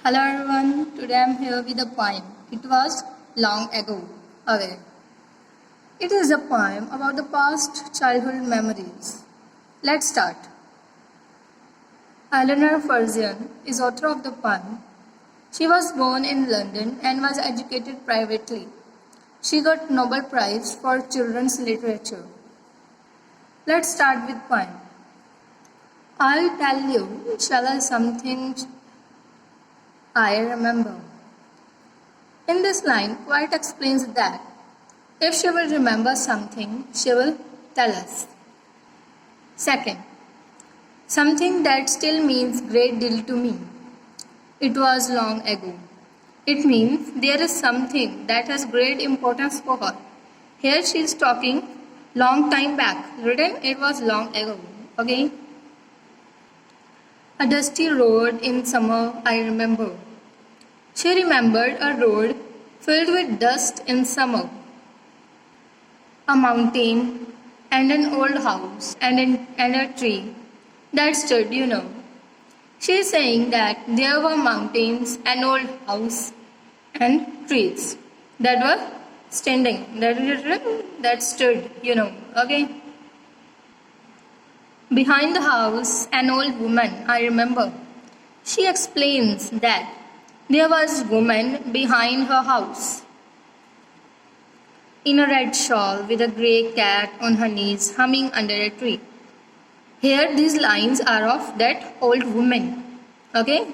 Hello everyone, today I am here with a poem. It was long ago, away. It is a poem about the past childhood memories. Let's start. Eleanor Ferguson is author of the poem. She was born in London and was educated privately. She got Nobel Prize for Children's Literature. Let's start with poem. I'll tell you, shall I, something I remember. In this line, White explains that if she will remember something, she will tell us. Second, something that still means great deal to me. It was long ago. It means there is something that has great importance for her. Here she is talking long time back. Written it was long ago. Okay. A dusty road in summer, I remember. She remembered a road filled with dust in summer, a mountain, and an old house, and a tree that stood, She is saying that there were mountains, an old house, and trees that were standing, that stood, okay? Behind the house, an old woman, I remember. She explains that there was a woman behind her house in a red shawl with a grey cat on her knees humming under a tree. Here these lines are of that old woman. Okay?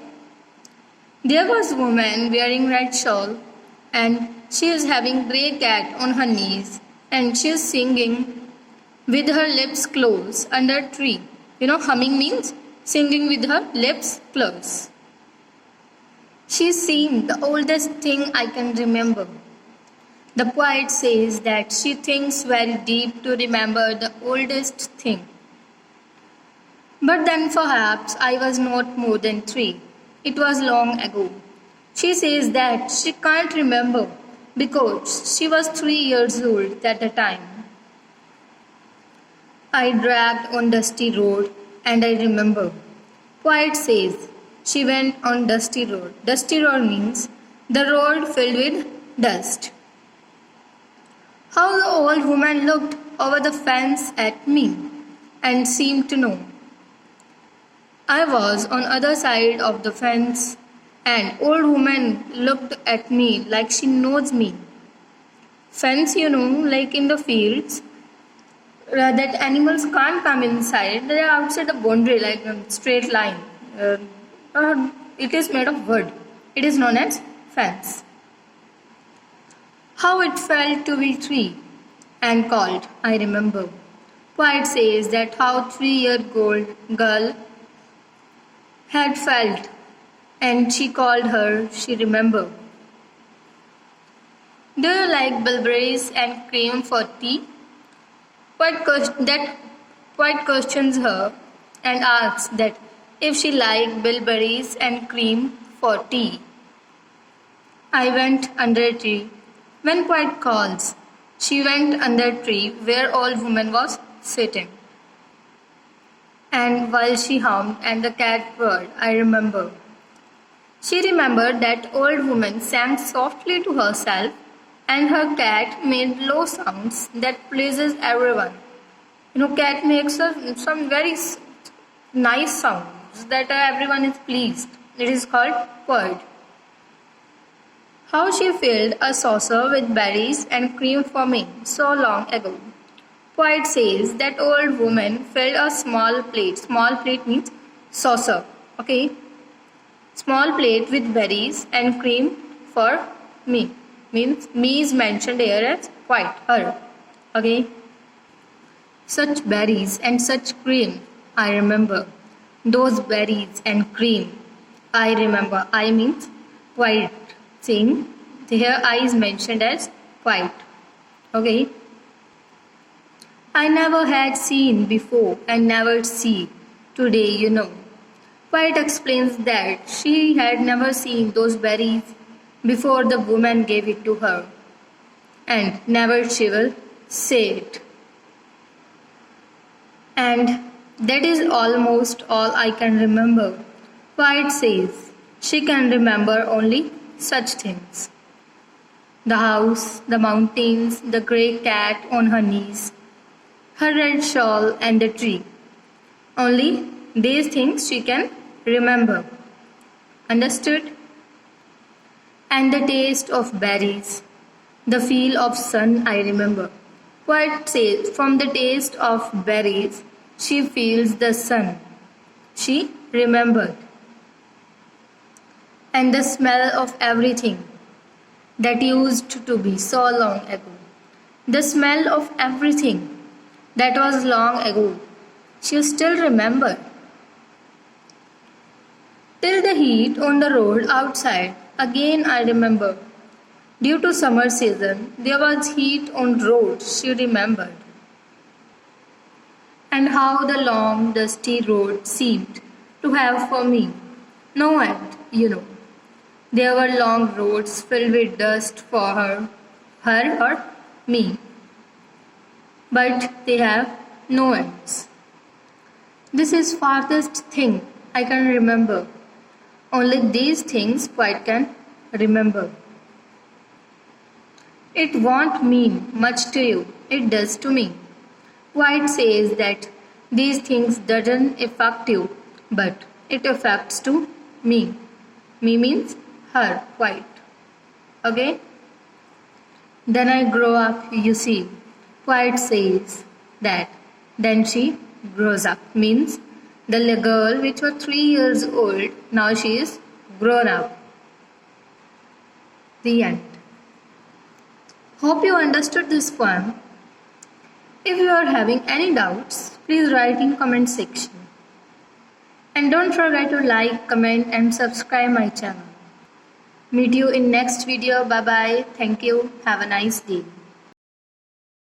There was a woman wearing red shawl and she is having grey cat on her knees and she is singing with her lips closed under a tree. Humming means singing with her lips closed. She seemed the oldest thing I can remember. The poet says that she thinks very deep to remember the oldest thing. But then perhaps I was not more than 3. It was long ago. She says that she can't remember because she was 3 years old at the time. I dragged on dusty road and I remember. Poet says she went on dusty road. Dusty road means the road filled with dust. How the old woman looked over the fence at me and seemed to know. I was on other side of the fence and old woman looked at me like she knows me. Fence, like in the fields, that animals can't come inside. They are outside the boundary like a straight line. It is made of wood. It is known as fence. How it felt to be 3 and called, I remember. Poet says that how 3-year-old girl had felt and she called her, she remembered. Do you like bilberries and cream for tea? Poet questions her and asks that if she liked bilberries and cream for tea. I went under a tree. When Poet calls, she went under a tree where old woman was sitting. And while she hummed and the cat purred, I remember. She remembered that old woman sang softly to herself and her cat made low sounds that pleases everyone. Cat makes some very nice sounds that everyone is pleased. It is called purred. How she filled a saucer with berries and cream for me so long ago. Poet says that old woman filled a small plate. Small plate means saucer. Okay. Small plate with berries and cream for me. Means me is mentioned here as Poet, her. Okay. Such berries and such cream, I remember. Those berries and cream, I remember. I means Poet. Saying here I is mentioned as Poet. Okay. I never had seen before and never see today, Poet explains that she had never seen those berries before the woman gave it to her, and never she will say it. And that is almost all I can remember. Poet says She can remember only such things: the house, the mountains, the grey cat on her knees, her red shawl, and the tree. Only these things she can remember. Understood? And the taste of berries, the feel of sun I remember. Poet says, from the taste of berries, she feels the sun. She remembered. And the smell of everything that used to be so long ago. The smell of everything that was long ago. She still remembered. Till the heat on the road outside, again I remember. Due to summer season, there was heat on roads, she remembered. And how the long, dusty road seemed to have for me no end. There were long roads filled with dust for her or me. But they have no ends. This is farthest thing I can remember. Only these things poet can remember. It won't mean much to you. It does to me. Poet says that these things doesn't affect you, but it affects to me. Me means her, poet. Okay? Then I grow up, you see. Poet says that then she grows up means the girl which was 3 years old, now she is grown up. The end. Hope you understood this poem. If you are having any doubts, please write in comment section. And don't forget to like, comment and subscribe my channel. Meet you in next video. Bye bye. Thank you. Have a nice day.